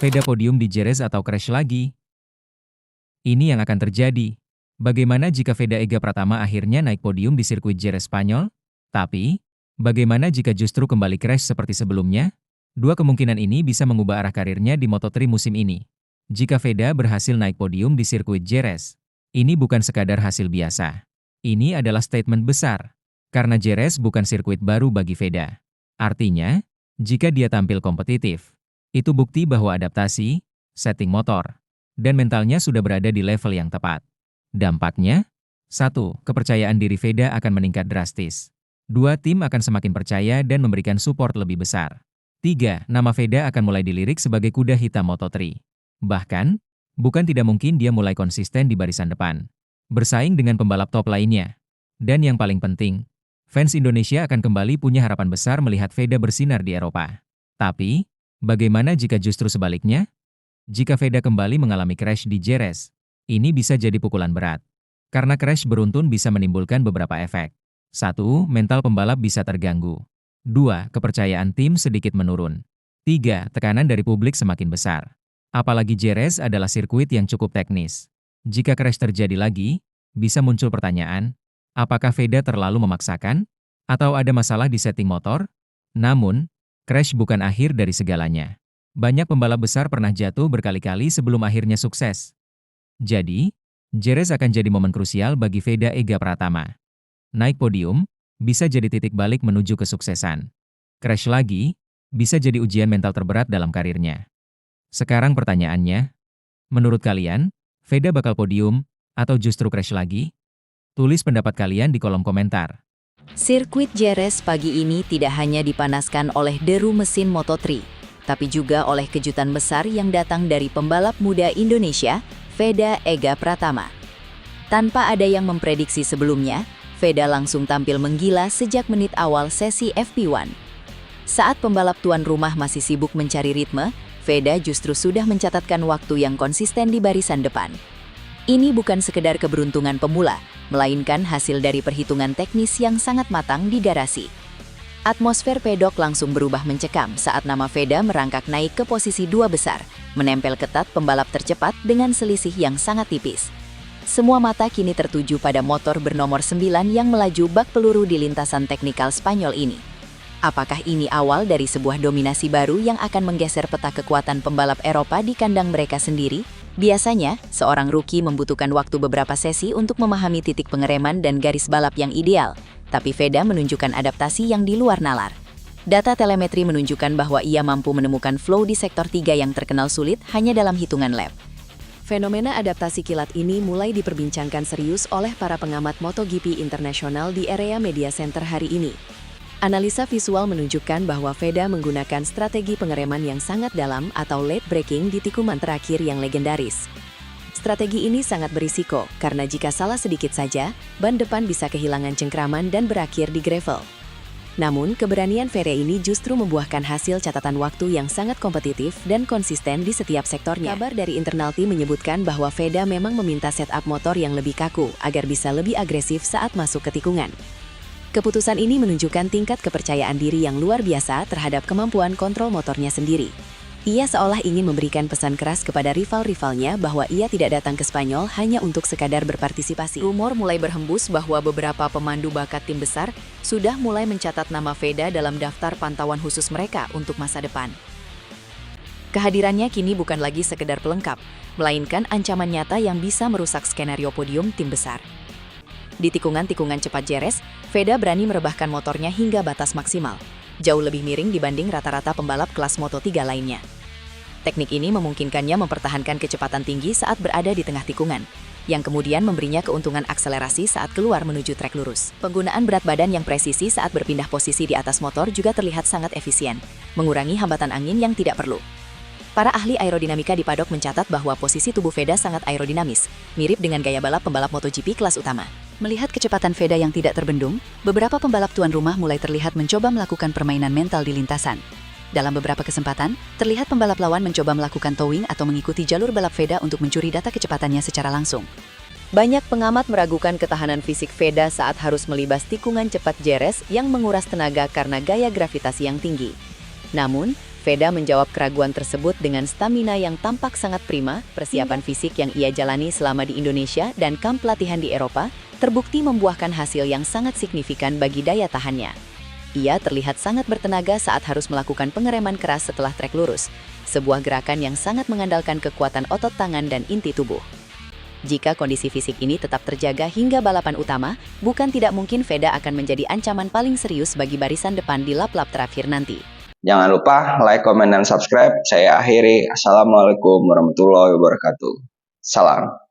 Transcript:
Veda podium di Jerez atau crash lagi? Ini yang akan terjadi. Bagaimana jika Veda Ega Pratama akhirnya naik podium di sirkuit Jerez Spanyol? Tapi, bagaimana jika justru kembali crash seperti sebelumnya? Dua kemungkinan ini bisa mengubah arah karirnya di Moto3 musim ini. Jika Veda berhasil naik podium di sirkuit Jerez, ini bukan sekadar hasil biasa. Ini adalah statement besar. Karena Jerez bukan sirkuit baru bagi Veda. Artinya, jika dia tampil kompetitif, itu bukti bahwa adaptasi, setting motor, dan mentalnya sudah berada di level yang tepat. Dampaknya, 1. Kepercayaan diri Veda akan meningkat drastis. 2. Tim akan semakin percaya dan memberikan support lebih besar. 3. Nama Veda akan mulai dilirik sebagai kuda hitam Moto3. Bahkan, bukan tidak mungkin dia mulai konsisten di barisan depan, bersaing dengan pembalap top lainnya. Dan yang paling penting, fans Indonesia akan kembali punya harapan besar melihat Veda bersinar di Eropa. Tapi, bagaimana jika justru sebaliknya? Jika Veda kembali mengalami crash di Jerez, ini bisa jadi pukulan berat. Karena crash beruntun bisa menimbulkan beberapa efek. 1. Mental pembalap bisa terganggu. 2. Kepercayaan tim sedikit menurun. 3. Tekanan dari publik semakin besar. Apalagi Jerez adalah sirkuit yang cukup teknis. Jika crash terjadi lagi, bisa muncul pertanyaan, apakah Veda terlalu memaksakan? Atau ada masalah di setting motor? Namun, crash bukan akhir dari segalanya. Banyak pembalap besar pernah jatuh berkali-kali sebelum akhirnya sukses. Jadi, Jerez akan jadi momen krusial bagi Veda Ega Pratama. Naik podium, bisa jadi titik balik menuju kesuksesan. Crash lagi, bisa jadi ujian mental terberat dalam karirnya. Sekarang pertanyaannya, menurut kalian, Veda bakal podium, atau justru crash lagi? Tulis pendapat kalian di kolom komentar. Sirkuit Jerez pagi ini tidak hanya dipanaskan oleh deru mesin Moto3, tapi juga oleh kejutan besar yang datang dari pembalap muda Indonesia, Veda Ega Pratama. Tanpa ada yang memprediksi sebelumnya, Veda langsung tampil menggila sejak menit awal sesi FP1. Saat pembalap tuan rumah masih sibuk mencari ritme, Veda justru sudah mencatatkan waktu yang konsisten di barisan depan. Ini bukan sekedar keberuntungan pemula, melainkan hasil dari perhitungan teknis yang sangat matang di garasi. Atmosfer pedok langsung berubah mencekam saat nama Veda merangkak naik ke posisi 2 besar, menempel ketat pembalap tercepat dengan selisih yang sangat tipis. Semua mata kini tertuju pada motor bernomor 9 yang melaju bak peluru di lintasan teknikal Spanyol ini. Apakah ini awal dari sebuah dominasi baru yang akan menggeser peta kekuatan pembalap Eropa di kandang mereka sendiri? Biasanya, seorang rookie membutuhkan waktu beberapa sesi untuk memahami titik pengereman dan garis balap yang ideal, tapi Veda menunjukkan adaptasi yang di luar nalar. Data telemetri menunjukkan bahwa ia mampu menemukan flow di sektor 3 yang terkenal sulit hanya dalam hitungan lap. Fenomena adaptasi kilat ini mulai diperbincangkan serius oleh para pengamat MotoGP internasional di area media center hari ini. Analisa visual menunjukkan bahwa Veda menggunakan strategi pengereman yang sangat dalam atau late braking di tikungan terakhir yang legendaris. Strategi ini sangat berisiko, karena jika salah sedikit saja, ban depan bisa kehilangan cengkraman dan berakhir di gravel. Namun, keberanian Veda ini justru membuahkan hasil catatan waktu yang sangat kompetitif dan konsisten di setiap sektornya. Kabar dari internal tim menyebutkan bahwa Veda memang meminta setup motor yang lebih kaku agar bisa lebih agresif saat masuk ke tikungan. Keputusan ini menunjukkan tingkat kepercayaan diri yang luar biasa terhadap kemampuan kontrol motornya sendiri. Ia seolah ingin memberikan pesan keras kepada rival-rivalnya bahwa ia tidak datang ke Spanyol hanya untuk sekadar berpartisipasi. Rumor mulai berhembus bahwa beberapa pemandu bakat tim besar sudah mulai mencatat nama Veda dalam daftar pantauan khusus mereka untuk masa depan. Kehadirannya kini bukan lagi sekedar pelengkap, melainkan ancaman nyata yang bisa merusak skenario podium tim besar. Di tikungan-tikungan cepat Jerez, Veda berani merebahkan motornya hingga batas maksimal, jauh lebih miring dibanding rata-rata pembalap kelas Moto3 lainnya. Teknik ini memungkinkannya mempertahankan kecepatan tinggi saat berada di tengah tikungan, yang kemudian memberinya keuntungan akselerasi saat keluar menuju trek lurus. Penggunaan berat badan yang presisi saat berpindah posisi di atas motor juga terlihat sangat efisien, mengurangi hambatan angin yang tidak perlu. Para ahli aerodinamika di paddock mencatat bahwa posisi tubuh Veda sangat aerodinamis, mirip dengan gaya balap pembalap MotoGP kelas utama. Melihat kecepatan Veda yang tidak terbendung, beberapa pembalap tuan rumah mulai terlihat mencoba melakukan permainan mental di lintasan. Dalam beberapa kesempatan, terlihat pembalap lawan mencoba melakukan towing atau mengikuti jalur balap Veda untuk mencuri data kecepatannya secara langsung. Banyak pengamat meragukan ketahanan fisik Veda saat harus melibas tikungan cepat Jerez yang menguras tenaga karena gaya gravitasi yang tinggi. Namun, Veda menjawab keraguan tersebut dengan stamina yang tampak sangat prima, persiapan fisik yang ia jalani selama di Indonesia dan kamp latihan di Eropa, terbukti membuahkan hasil yang sangat signifikan bagi daya tahannya. Ia terlihat sangat bertenaga saat harus melakukan pengereman keras setelah trek lurus, sebuah gerakan yang sangat mengandalkan kekuatan otot tangan dan inti tubuh. Jika kondisi fisik ini tetap terjaga hingga balapan utama, bukan tidak mungkin Veda akan menjadi ancaman paling serius bagi barisan depan di lap-lap terakhir nanti. Jangan lupa like, komen, dan subscribe. Saya akhiri. Assalamualaikum warahmatullahi wabarakatuh. Salam.